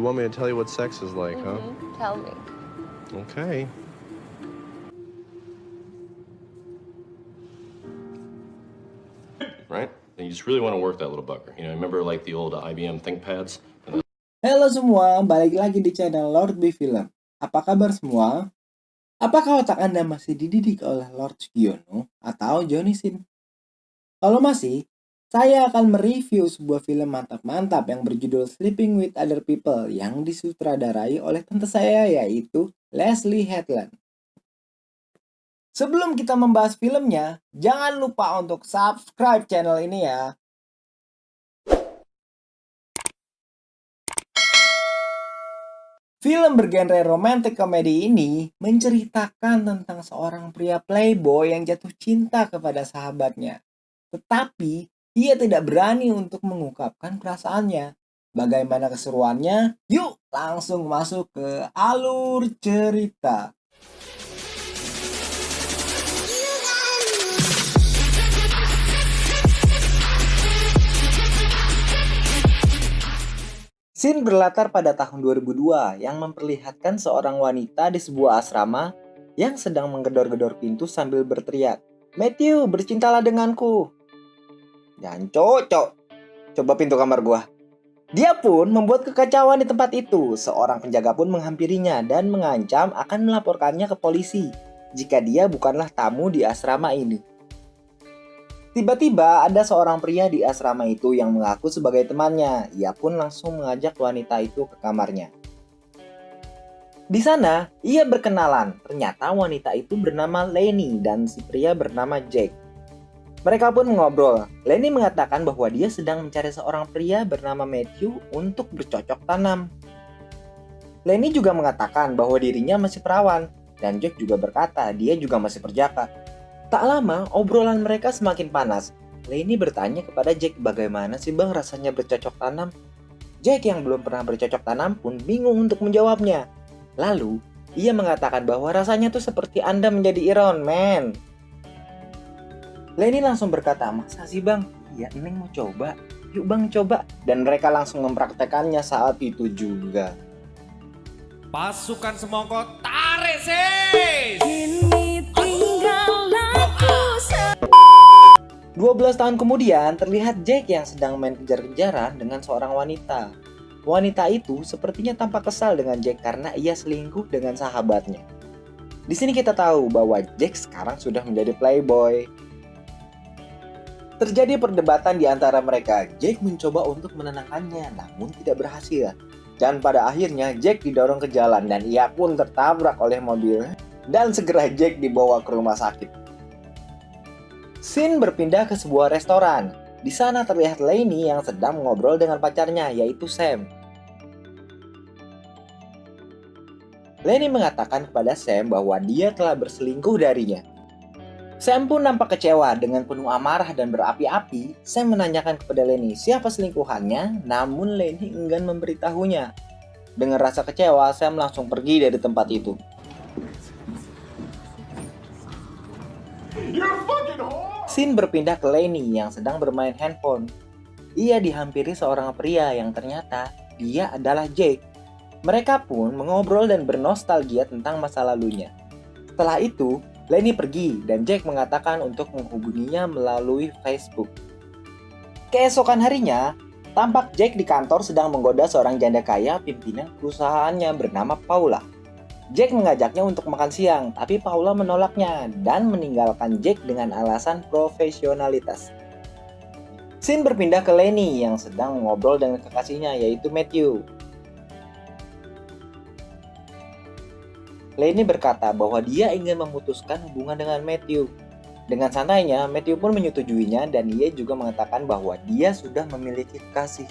want me to tell you what sex is like, huh? Tell me. Okay. Right? And you just really want to work that little bugger. You know, remember like the old IBM ThinkPads? Halo semua, balik lagi di channel Lord B Film. Apa kabar semua? Apakah otak Anda masih dididik oleh Lord Sugiono atau Johnny Sin? Kalau masih, saya akan mereview sebuah film mantap-mantap yang berjudul Sleeping with Other People yang disutradarai oleh tante saya, yaitu Leslie Headland. Sebelum kita membahas filmnya, jangan lupa untuk subscribe channel ini ya. Film bergenre romantic comedy ini menceritakan tentang seorang pria playboy yang jatuh cinta kepada sahabatnya. Tetapi, ia tidak berani untuk mengungkapkan perasaannya. Bagaimana keseruannya? Yuk langsung masuk ke alur cerita. Scene berlatar pada tahun 2002 yang memperlihatkan seorang wanita di sebuah asrama yang sedang menggedor-gedor pintu sambil berteriak, "Matthew, bercintalah denganku." Dan cocok, coba pintu kamar gua. Dia pun membuat kekacauan di tempat itu. Seorang penjaga pun menghampirinya dan mengancam akan melaporkannya ke polisi jika dia bukanlah tamu di asrama ini. Tiba-tiba ada seorang pria di asrama itu yang mengaku sebagai temannya. Ia pun langsung mengajak wanita itu ke kamarnya. Di sana, ia berkenalan. Ternyata wanita itu bernama Lenny dan si pria bernama Jack. Mereka pun mengobrol. Lenny mengatakan bahwa dia sedang mencari seorang pria bernama Matthew untuk bercocok tanam. Lenny juga mengatakan bahwa dirinya masih perawan. Dan Jack juga berkata dia juga masih perjaka. Tak lama, obrolan mereka semakin panas. Lenny bertanya kepada Jack bagaimana sih bang rasanya bercocok tanam. Jack yang belum pernah bercocok tanam pun bingung untuk menjawabnya. Lalu, ia mengatakan bahwa rasanya tuh seperti Anda menjadi Iron Man. Lenny langsung berkata, "Masa sih bang? Iya, Neng mau coba. Yuk bang coba." Dan mereka langsung mempraktekannya saat itu juga. Pasukan semongko tarik sis. 12 tahun kemudian terlihat Jack yang sedang main kejar-kejaran dengan seorang wanita. Wanita itu sepertinya tampak kesal dengan Jack karena ia selingkuh dengan sahabatnya. Di sini kita tahu bahwa Jack sekarang sudah menjadi playboy. Terjadi perdebatan di antara mereka. Jack mencoba untuk menenangkannya, namun tidak berhasil. Dan pada akhirnya Jack didorong ke jalan dan ia pun tertabrak oleh mobil. Dan segera Jack dibawa ke rumah sakit. Scene berpindah ke sebuah restoran. Di sana terlihat Lenny yang sedang mengobrol dengan pacarnya, yaitu Sam. Lenny mengatakan kepada Sam bahwa dia telah berselingkuh darinya. Sam pun nampak kecewa. Dengan penuh amarah dan berapi-api, Sam menanyakan kepada Lenny siapa selingkuhannya, namun Lenny enggan memberitahunya. Dengan rasa kecewa, Sam langsung pergi dari tempat itu. Scene berpindah ke Lenny yang sedang bermain handphone. Ia dihampiri seorang pria yang ternyata dia adalah Jack. Mereka pun mengobrol dan bernostalgia tentang masa lalunya. Setelah itu, Lenny pergi dan Jack mengatakan untuk menghubunginya melalui Facebook. Keesokan harinya, tampak Jack di kantor sedang menggoda seorang janda kaya pimpinan perusahaannya bernama Paula. Jack mengajaknya untuk makan siang, tapi Paula menolaknya dan meninggalkan Jack dengan alasan profesionalitas. Scene berpindah ke Lenny yang sedang mengobrol dengan kekasihnya, yaitu Matthew. Lenny berkata bahwa dia ingin memutuskan hubungan dengan Matthew. Dengan santainya, Matthew pun menyetujuinya dan ia juga mengatakan bahwa dia sudah memiliki kekasih.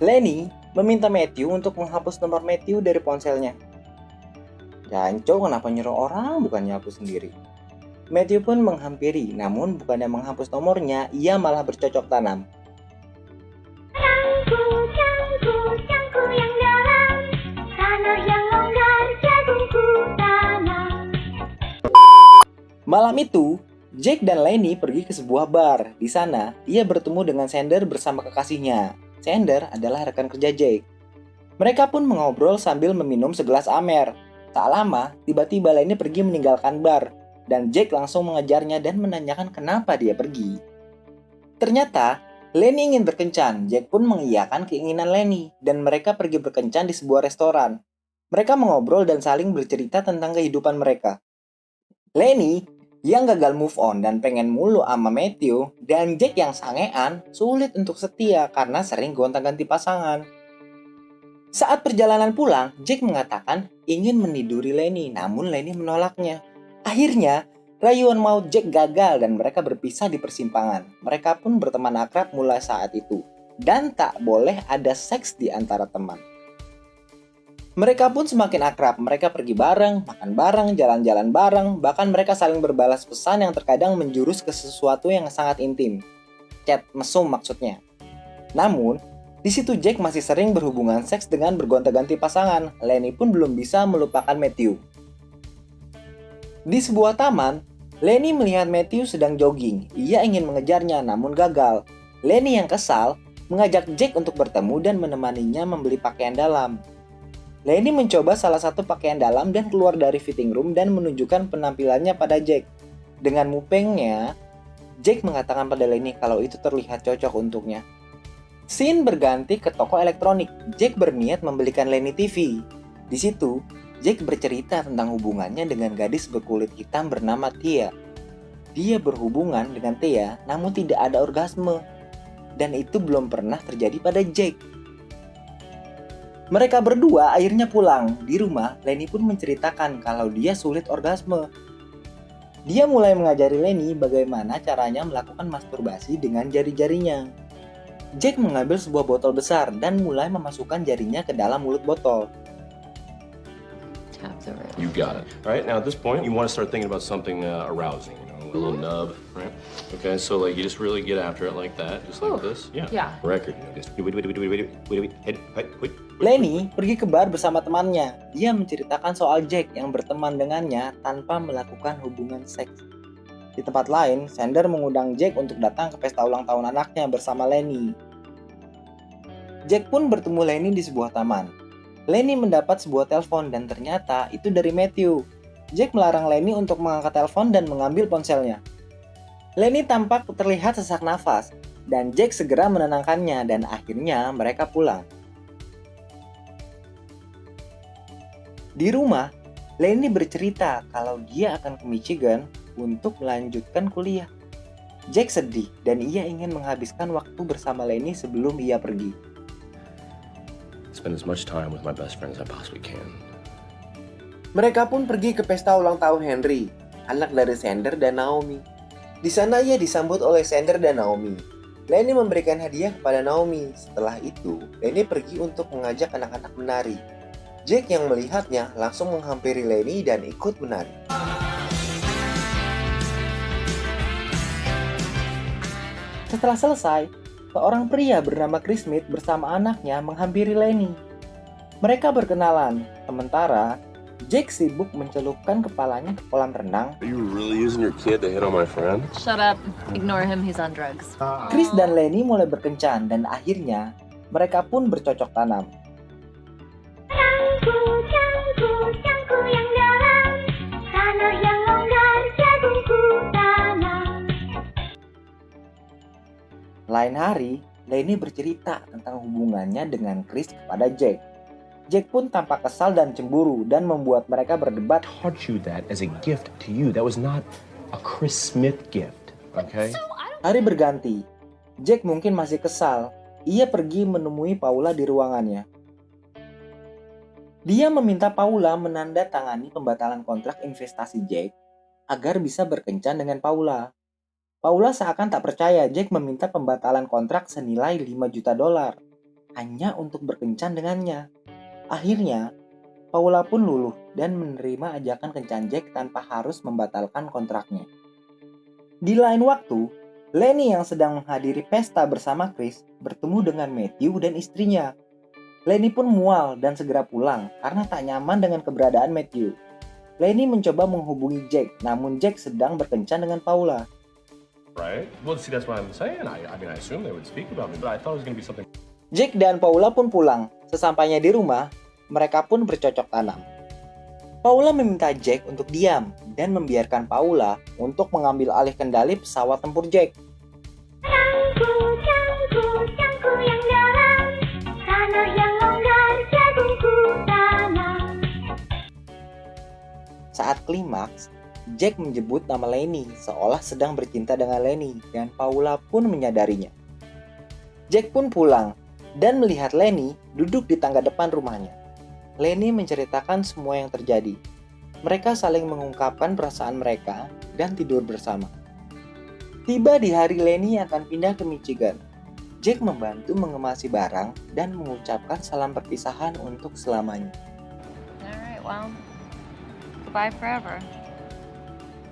Lenny meminta Matthew untuk menghapus nomor Matthew dari ponselnya. Janco, kenapa nyuruh orang bukannya hapus sendiri? Matthew pun menghampiri, namun bukannya menghapus nomornya, ia malah bercocok tanam. Cangku yang dalam, tanah yang longgar, jagungku tanam. Malam itu, Jack dan Lenny pergi ke sebuah bar. Di sana, ia bertemu dengan Sander bersama kekasihnya. Sander adalah rekan kerja Jack. Mereka pun mengobrol sambil meminum segelas Amer. Tak lama, tiba-tiba Lenny pergi meninggalkan bar, dan Jack langsung mengejarnya dan menanyakan kenapa dia pergi. Ternyata, Lenny ingin berkencan. Jack pun mengiyakan keinginan Lenny, dan mereka pergi berkencan di sebuah restoran. Mereka mengobrol dan saling bercerita tentang kehidupan mereka. Lenny yang gagal move on dan pengen mulu sama Matthew, dan Jack yang sangean sulit untuk setia karena sering gonta-ganti pasangan. Saat perjalanan pulang, Jack mengatakan ingin meniduri Lenny, namun Lenny menolaknya. Akhirnya, rayuan maut Jack gagal dan mereka berpisah di persimpangan. Mereka pun berteman akrab mulai saat itu, dan tak boleh ada seks di antara teman. Mereka pun semakin akrab, mereka pergi bareng, makan bareng, jalan-jalan bareng, bahkan mereka saling berbalas pesan yang terkadang menjurus ke sesuatu yang sangat intim. Chat mesum maksudnya. Namun, di situ Jack masih sering berhubungan seks dengan bergonta-ganti pasangan. Lenny pun belum bisa melupakan Matthew. Di sebuah taman, Lenny melihat Matthew sedang jogging. Ia ingin mengejarnya namun gagal. Lenny yang kesal mengajak Jack untuk bertemu dan menemaninya membeli pakaian dalam. Lenny mencoba salah satu pakaian dalam dan keluar dari fitting room dan menunjukkan penampilannya pada Jack. Dengan mupengnya, Jack mengatakan pada Lenny kalau itu terlihat cocok untuknya. Scene berganti ke toko elektronik. Jack berniat membelikan Lenny TV. Di situ, Jack bercerita tentang hubungannya dengan gadis berkulit hitam bernama Thea. Dia berhubungan dengan Thea, namun tidak ada orgasme. Dan itu belum pernah terjadi pada Jack. Mereka berdua akhirnya pulang. Di rumah, Lenny pun menceritakan kalau dia sulit orgasme. Dia mulai mengajari Lenny bagaimana caranya melakukan masturbasi dengan jari-jarinya. Jack mengambil sebuah botol besar dan mulai memasukkan jarinya ke dalam mulut botol. You got it. All right, now at this point, you want to start thinking about something arousing, a little nub, right? Okay, so like you just really get after it like that, just like this. Yeah. Record, just wait. Lenny pergi ke bar bersama temannya. Dia menceritakan soal Jack yang berteman dengannya tanpa melakukan hubungan seks. Di tempat lain, Sander mengundang Jack untuk datang ke pesta ulang tahun anaknya bersama Lenny. Jack pun bertemu Lenny di sebuah taman. Lenny mendapat sebuah telepon dan ternyata itu dari Matthew. Jack melarang Lenny untuk mengangkat telepon dan mengambil ponselnya. Lenny tampak terlihat sesak nafas dan Jack segera menenangkannya dan akhirnya mereka pulang. Di rumah, Lenny bercerita kalau dia akan ke Michigan untuk melanjutkan kuliah. Jack sedih dan ia ingin menghabiskan waktu bersama Lenny sebelum ia pergi. Spend as much time with my best friends as I possibly can. Mereka pun pergi ke pesta ulang tahun Henry, anak dari Sander dan Naomi. Di sana ia disambut oleh Sander dan Naomi. Lenny memberikan hadiah kepada Naomi. Setelah itu, Lenny pergi untuk mengajak anak-anak menari. Jack yang melihatnya langsung menghampiri Lenny dan ikut menari. Setelah selesai, seorang pria bernama Chris Smith bersama anaknya menghampiri Lenny. Mereka berkenalan, sementara Jack sibuk mencelupkan kepalanya ke kolam renang. Are you really using your kid to hit on my friend? Shut up. Ignore him, he's on drugs. Chris dan Lenny mulai berkencan dan akhirnya mereka pun bercocok tanam. Cangku yang dalam, tanah yang longgar, jagungku tanam. Lain hari, Lenny bercerita tentang hubungannya dengan Chris kepada Jack. Jack pun tampak kesal dan cemburu dan membuat mereka berdebat. Taught you that as a gift to you. That was not a Chris Smith gift, okay? Hari berganti. Jack mungkin masih kesal. Ia pergi menemui Paula di ruangannya. Dia meminta Paula menandatangani pembatalan kontrak investasi Jack agar bisa berkencan dengan Paula. Paula seakan tak percaya Jack meminta pembatalan kontrak senilai $5 juta hanya untuk berkencan dengannya. Akhirnya, Paula pun luluh dan menerima ajakan kencan Jack tanpa harus membatalkan kontraknya. Di lain waktu, Lenny yang sedang menghadiri pesta bersama Chris bertemu dengan Matthew dan istrinya. Lenny pun mual dan segera pulang karena tak nyaman dengan keberadaan Matthew. Lenny mencoba menghubungi Jack, namun Jack sedang berkencan dengan Paula. Right? Well, see, that's what I'm saying. I mean, I assumed they would speak about me, but I thought it was going to be something. Jack dan Paula pun pulang. Sesampainya di rumah, mereka pun bercocok tanam. Paula meminta Jack untuk diam dan membiarkan Paula untuk mengambil alih kendali pesawat tempur Jack. Cangku yang dalam, tanah yang longgar, jagungku tanam. Saat klimaks, Jack menyebut nama Lenny seolah sedang bercinta dengan Lenny dan Paula pun menyadarinya. Jack pun pulang dan melihat Lenny duduk di tangga depan rumahnya. Lenny menceritakan semua yang terjadi. Mereka saling mengungkapkan perasaan mereka dan tidur bersama. Tiba di hari Lenny akan pindah ke Michigan. Jack membantu mengemasi barang dan mengucapkan salam perpisahan untuk selamanya. Alright, well, goodbye forever.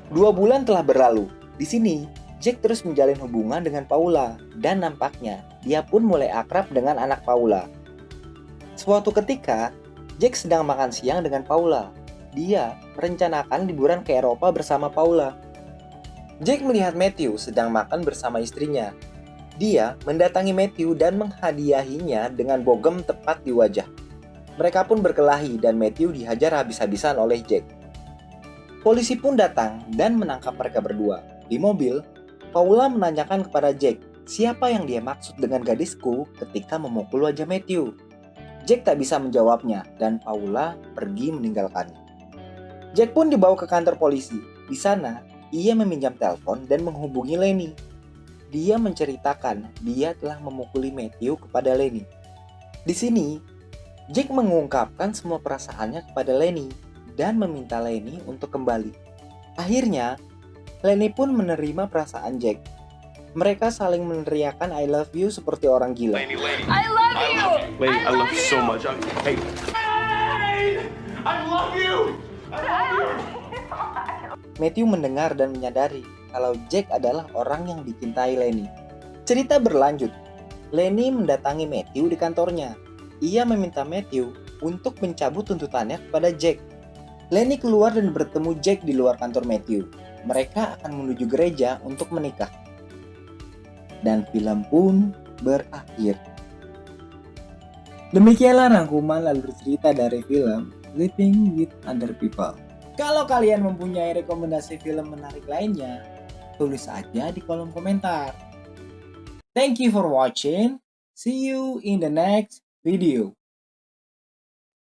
2 bulan telah berlalu. Di sini, Jack terus menjalin hubungan dengan Paula dan nampaknya dia pun mulai akrab dengan anak Paula. Suatu ketika, Jack sedang makan siang dengan Paula. Dia merencanakan liburan ke Eropa bersama Paula. Jack melihat Matthew sedang makan bersama istrinya. Dia mendatangi Matthew dan menghadiahinya dengan bogem tepat di wajah. Mereka pun berkelahi dan Matthew dihajar habis-habisan oleh Jack. Polisi pun datang dan menangkap mereka berdua. Di mobil, Paula menanyakan kepada Jack siapa yang dia maksud dengan gadisku ketika memukul wajah Matthew. Jack tak bisa menjawabnya dan Paula pergi meninggalkannya. Jack pun dibawa ke kantor polisi. Di sana, ia meminjam telepon dan menghubungi Lenny. Dia menceritakan dia telah memukuli Matthew kepada Lenny. Di sini, Jack mengungkapkan semua perasaannya kepada Lenny dan meminta Lenny untuk kembali. Akhirnya, Lenny pun menerima perasaan Jack. Mereka saling meneriakan I love you seperti orang gila. Lenny. I love you! Lenny, I love you so much. Hey! I love you! Matthew mendengar dan menyadari kalau Jack adalah orang yang dicintai Lenny. Cerita berlanjut. Lenny mendatangi Matthew di kantornya. Ia meminta Matthew untuk mencabut tuntutannya kepada Jack. Lenny keluar dan bertemu Jack di luar kantor Matthew. Mereka akan menuju gereja untuk menikah. Dan film pun berakhir. Demikianlah rangkuman alur cerita dari film Living with Other People. Kalau kalian mempunyai rekomendasi film menarik lainnya, tulis aja di kolom komentar. Thank you for watching. See you in the next video.